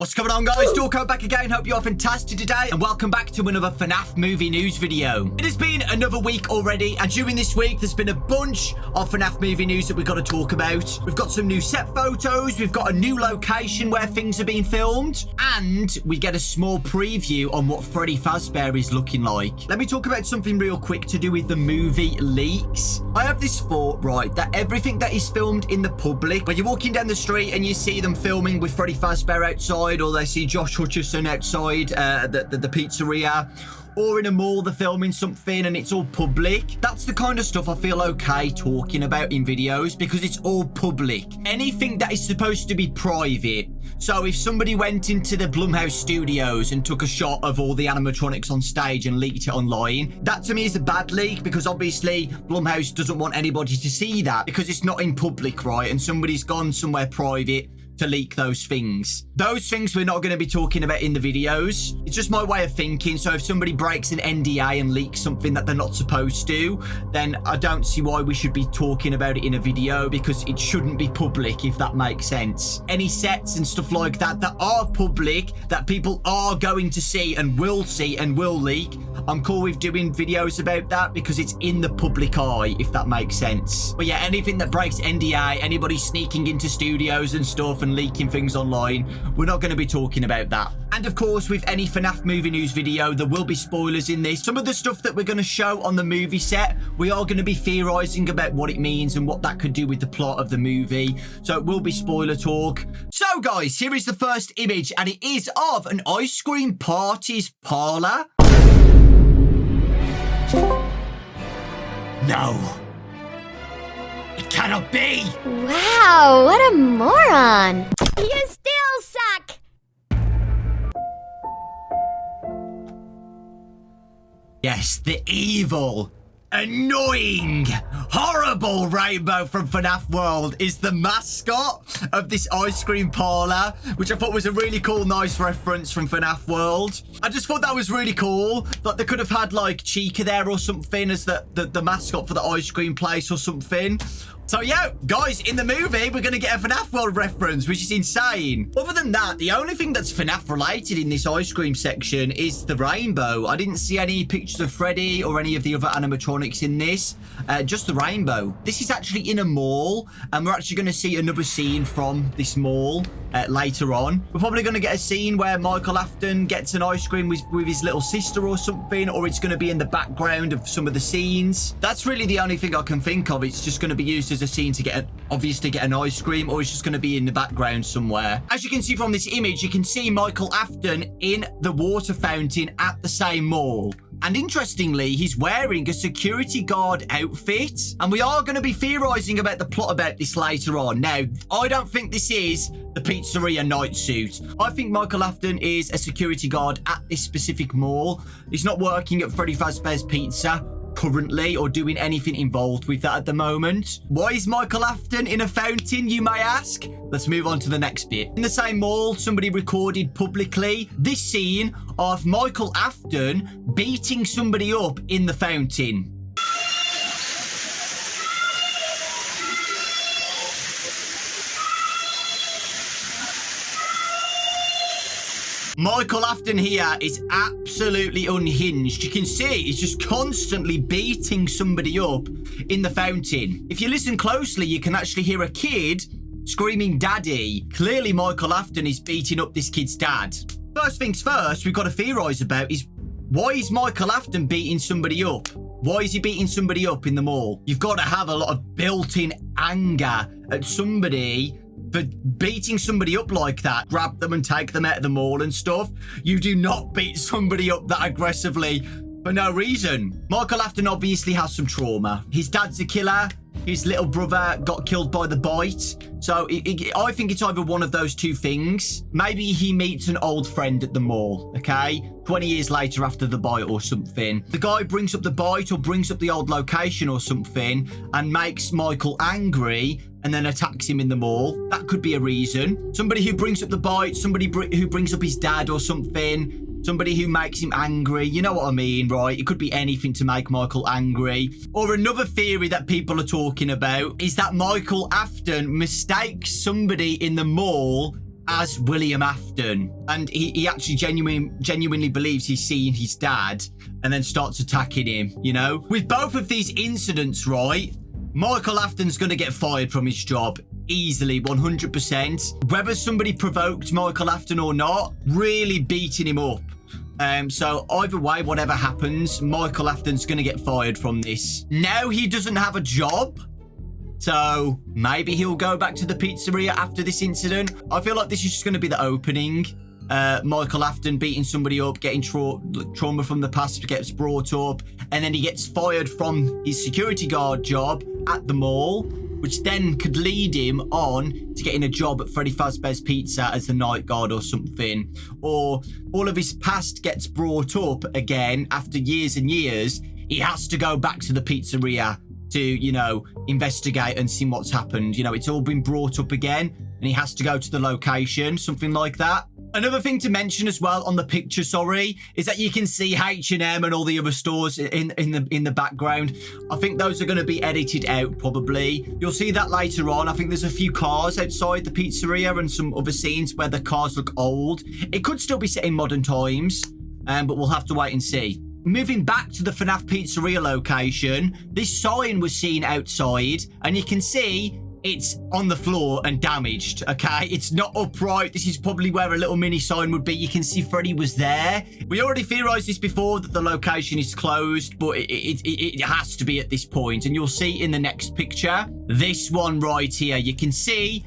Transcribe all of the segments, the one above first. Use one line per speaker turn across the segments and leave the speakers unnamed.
What's going on, guys? Dawko back again. Hope you're fantastic today, and welcome back to another Fnaf movie news video. It has been another week already, and during this week there's been a bunch of Fnaf movie news that we've got to talk about. We've got some new set photos, we've got a new location where things are being filmed, and we get a small preview on what Freddy Fazbear is looking like. Let me talk about something real quick to do with the movie leaks. I have this thought, right, that everything that is filmed in the public, when you're walking down the street and you see them filming with Freddy Fazbear outside, or they see Josh Hutcherson outside the pizzeria, or in a mall they're filming something and it's all public. That's the kind of stuff I feel okay talking about in videos because it's all public. Anything that is supposed to be private. So if somebody went into the Blumhouse studios and took a shot of all the animatronics on stage and leaked it online, that to me is a bad leak because obviously Blumhouse doesn't want anybody to see that because it's not in public, right? And somebody's gone somewhere private to leak those things. Those things we're not going to be talking about in the videos. It's just my way of thinking. So if somebody breaks an NDA and leaks something that they're not supposed to, then I don't see why we should be talking about it in a video because it shouldn't be public, if that makes sense. Any sets and stuff like that that are public, that people are going to see and will leak, I'm cool with doing videos about that because it's in the public eye, if that makes sense. But yeah, anything that breaks NDA, anybody sneaking into studios and stuff and leaking things online, we're not going to be talking about that. And of course, with any FNAF movie news video, there will be spoilers in this. Some of the stuff that we're going to show on the movie set, we are going to be theorizing about what it means and what that could do with the plot of the movie. So it will be spoiler talk. So guys, here is the first image, and it is of an ice cream party's parlor. No. It cannot be!
Wow, what a moron! You still suck!
Yes, the evil, annoying, horrible Rainbow from FNAF World is the mascot of this ice cream parlor, which I thought was a really cool, nice reference from FNAF World. I just thought that was really cool. Like they could have had like Chica there or something as the mascot for the ice cream place or something. So yeah, guys, in the movie, we're going to get a FNAF World reference, which is insane. Other than that, the only thing that's FNAF related in this ice cream section is the rainbow. I didn't see any pictures of Freddy or any of the other animatronics in this, just the rainbow. This is actually in a mall, and we're actually going to see another scene from this mall later on. We're probably going to get a scene where Michael Afton gets an ice cream with his little sister or something, or it's going to be in the background of some of the scenes. That's really the only thing I can think of. It's just going to be used as a scene to obviously get an ice cream, or it's just going to be in the background somewhere. As you can see from this image, you can see Michael Afton in the water fountain at the same mall. And interestingly, he's wearing a security guard outfit. And we are going to be theorizing about the plot about this later on. Now, I don't think this is the pizzeria night suit. I think Michael Afton is a security guard at this specific mall. He's not working at Freddy Fazbear's Pizza currently or doing anything involved with that at the moment. Why is Michael Afton in a fountain, you may ask? Let's move on to the next bit. In the same mall, somebody recorded publicly this scene of Michael Afton beating somebody up in the fountain. Michael Afton here is absolutely unhinged. You can see he's just constantly beating somebody up in the fountain. If you listen closely, you can actually hear a kid screaming, "Daddy." Clearly, Michael Afton is beating up this kid's dad. First things first, we've got to theorize about is why is Michael Afton beating somebody up? Why is he beating somebody up in the mall? You've got to have a lot of built-in anger at somebody for beating somebody up like that. Grab them and take them out of the mall and stuff. You do not beat somebody up that aggressively for no reason. Michael Afton obviously has some trauma. His dad's a killer. His little brother got killed by the bite. So I think it's either one of those two things. Maybe he meets an old friend at the mall, okay? 20 years later after the bite or something. The guy brings up the bite or brings up the old location or something and makes Michael angry and then attacks him in the mall. That could be a reason. Somebody who brings up the bite, somebody who brings up his dad or something. Somebody who makes him angry. You know what I mean, right? It could be anything to make Michael angry. Or another theory that people are talking about is that Michael Afton mistakes somebody in the mall as William Afton. And he actually genuinely believes he's seeing his dad and then starts attacking him, you know? With both of these incidents, right, Michael Afton's going to get fired from his job. Easily, 100%. Whether somebody provoked Michael Afton or not, really beating him up. So either way, whatever happens, Michael Afton's going to get fired from this. Now he doesn't have a job. So maybe he'll go back to the pizzeria after this incident. I feel like this is just going to be the opening. Michael Afton beating somebody up, getting trauma from the past gets brought up, and then he gets fired from his security guard job at the mall, which then could lead him on to getting a job at Freddy Fazbear's Pizza as the night guard or something. Or all of his past gets brought up again after years and years. He has to go back to the pizzeria to, you know, investigate and see what's happened. You know, it's all been brought up again and he has to go to the location, something like that. Another thing to mention as well on the picture, is that you can see H&M and all the other stores in the background. I think those are going to be edited out probably. You'll see that later on. I think there's a few cars outside the pizzeria and some other scenes where the cars look old. It could still be set in modern times, but we'll have to wait and see. Moving back to the Fnaf pizzeria location, this sign was seen outside and you can see it's on the floor and damaged, okay? It's not upright. This is probably where a little mini sign would be. You can see Freddy was there. We already theorized this before that the location is closed, but it has to be at this point. And you'll see in the next picture, this one right here. You can see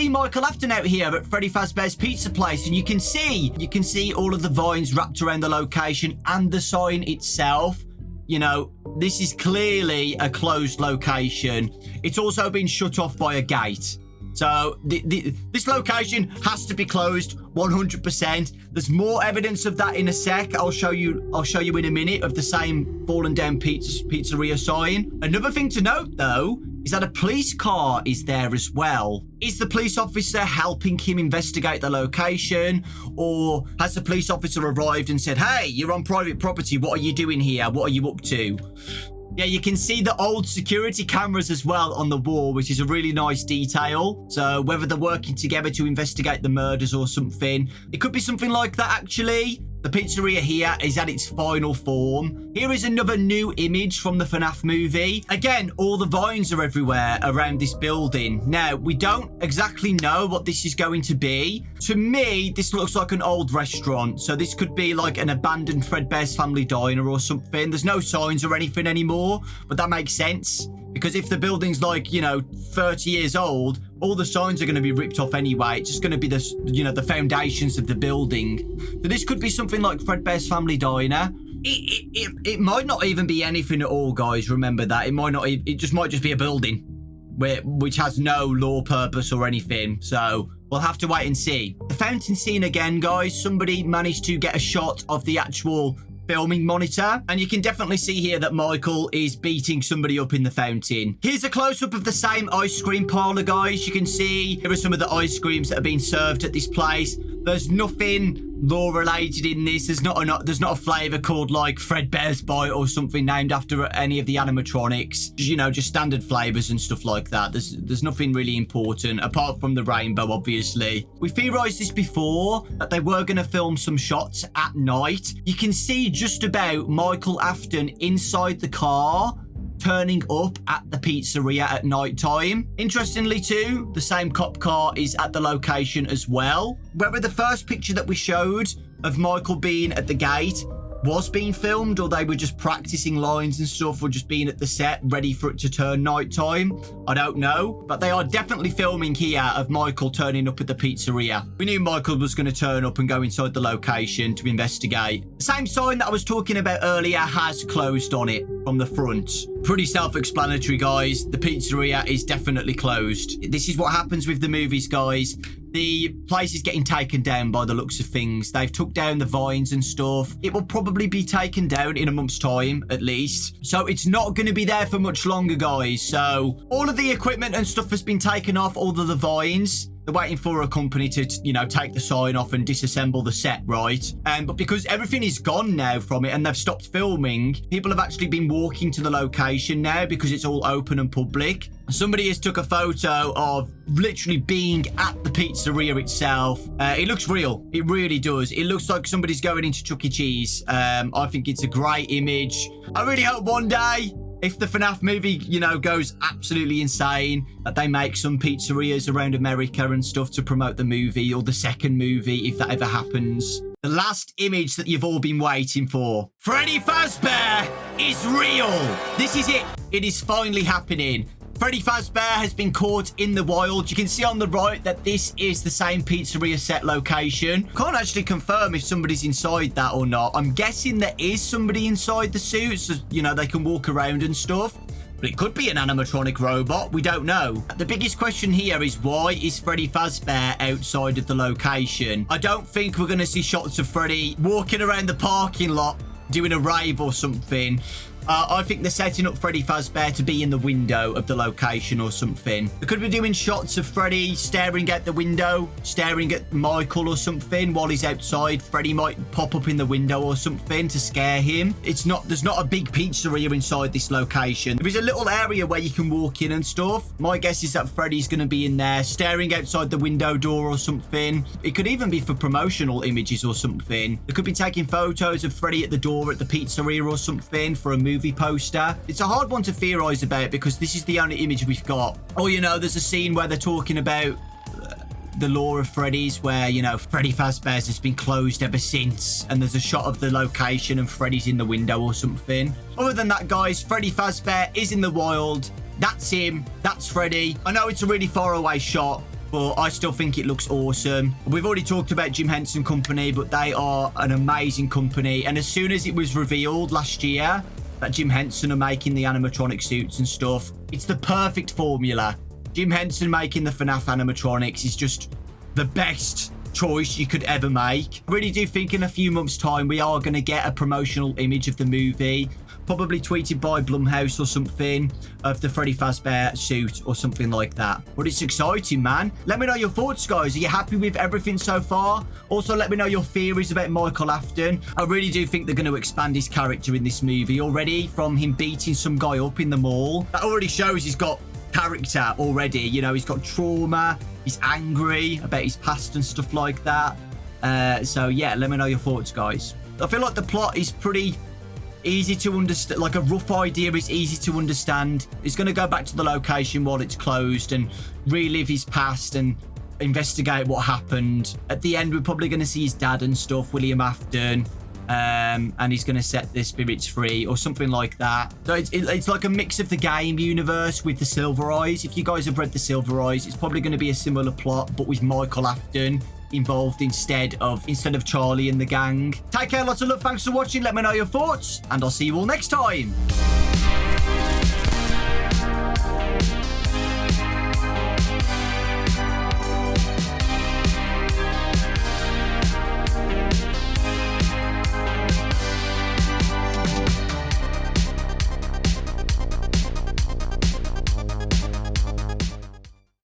Michael Afton out here at Freddy Fazbear's Pizza Place, and you can see all of the vines wrapped around the location and the sign itself. You know, this is clearly a closed location. It's also been shut off by a gate. So this location has to be closed 100%. There's more evidence of that in a sec. I'll show you in a minute of the same fallen down pizzeria sign. Another thing to note though is that a police car is there as well. Is the police officer helping him investigate the location, or has the police officer arrived and said, "Hey, you're on private property. What are you doing here? What are you up to?" Yeah, you can see the old security cameras as well on the wall, which is a really nice detail. So whether they're working together to investigate the murders or something, it could be something like that actually. The pizzeria here is at its final form. Here is another new image from the Fnaf movie. Again, all the vines are everywhere around this building. Now, we don't exactly know what this is going to be. To me, this looks like an old restaurant. So this could be like an abandoned Fredbear's Family Diner or something. There's no signs or anything anymore, but that makes sense. Because if the building's like, you know, 30 years old, all the signs are going to be ripped off anyway. It's just going to be the, you know, the foundations of the building. So this could be something like Fredbear's Family Diner. It might not even be anything at all, guys. Remember that. It just might just be a building which has no law purpose or anything. So we'll have to wait and see. The fountain scene again, guys. Somebody managed to get a shot of the actual filming monitor, and you can definitely see here that Michael is beating somebody up in the fountain. Here's a close-up of the same ice cream parlor, guys. You can see here are some of the ice creams that are being served at this place. There's nothing law related in this. There's not a flavor called like Fredbear's Bite or something named after any of the animatronics. You know, just standard flavors and stuff like that. There's nothing really important apart from the rainbow, obviously. We theorized this before that they were going to film some shots at night. You can see just about Michael Afton inside the car turning up at the pizzeria at night time. Interestingly too, the same cop car is at the location as well. Whether the first picture that we showed of Michael being at the gate was being filmed, or they were just practicing lines and stuff, or just being at the set ready for it to turn nighttime, I don't know. But they are definitely filming here of Michael turning up at the pizzeria. We knew Michael was going to turn up and go inside the location to investigate. The same sign that I was talking about earlier has closed on it from the front. Pretty self-explanatory, guys. The pizzeria is definitely closed. This is what happens with the movies, guys. The place is getting taken down by the looks of things. They've took down the vines and stuff. It will probably be taken down in a month's time, at least. So it's not going to be there for much longer, guys. So all of the equipment and stuff has been taken off, all of the vines. They're waiting for a company to, you know, take the sign off and disassemble the set, right? But because everything is gone now from it and they've stopped filming, people have actually been walking to the location now because it's all open and public. Somebody has took a photo of literally being at the pizzeria itself. It looks real. It really does. It looks like somebody's going into Chuck E. Cheese. I think it's a great image. I really hope one day, if the FNAF movie, you know, goes absolutely insane, that they make some pizzerias around America and stuff to promote the movie, or the second movie, if that ever happens. The last image that you've all been waiting for. Freddy Fazbear is real. This is it. It is finally happening. Freddy Fazbear has been caught in the wild. You can see on the right that this is the same pizzeria set location. Can't actually confirm if somebody's inside that or not. I'm guessing there is somebody inside the suit, so, you know, they can walk around and stuff. But it could be an animatronic robot. We don't know. The biggest question here is, why is Freddy Fazbear outside of the location? I don't think we're going to see shots of Freddy walking around the parking lot doing a rave or something. I think they're setting up Freddy Fazbear to be in the window of the location or something. They could be doing shots of Freddy staring out the window, staring at Michael or something while he's outside. Freddy might pop up in the window or something to scare him. There's not a big pizzeria inside this location. There is a little area where you can walk in and stuff. My guess is that Freddy's going to be in there staring outside the window door or something. It could even be for promotional images or something. They could be taking photos of Freddy at the door at the pizzeria or something for a movie poster. It's a hard one to theorize about because this is the only image we've got. Or, you know, there's a scene where they're talking about the lore of Freddy's, where, you know, Freddy Fazbear's has been closed ever since, and there's a shot of the location and Freddy's in the window or something. Other than that, guys, Freddy Fazbear is in the wild. That's him. That's Freddy. I know it's a really far away shot, but I still think it looks awesome. We've already talked about Jim Henson Company, but they are an amazing company. And as soon as it was revealed last year that Jim Henson are making the animatronic suits and stuff, it's the perfect formula. Jim Henson making the FNAF animatronics is just the best choice you could ever make. I really do think in a few months' time we are going to get a promotional image of the movie, probably tweeted by Blumhouse or something, of the Freddy Fazbear suit or something like that. But it's exciting, man. Let me know your thoughts, guys. Are you happy with everything so far? Also, let me know your theories about Michael Afton. I really do think they're going to expand his character in this movie already, from him beating some guy up in the mall. That already shows he's got character already. You know, he's got trauma. He's angry about his past and stuff like that. So, yeah, let me know your thoughts, guys. I feel like the plot is pretty easy to understand. Like, a rough idea is easy to understand. He's going to go back to the location while it's closed and relive his past and investigate what happened. At the end, we're probably going to see his dad and stuff, William Afton, and he's going to set the spirits free or something like that. So it's like a mix of the game universe with the Silver Eyes. If you guys have read the Silver Eyes, it's probably going to be a similar plot, but with Michael Afton involved instead of Charlie and the gang. Take care, lots of love, thanks for watching. Let me know your thoughts, and I'll see you all next time.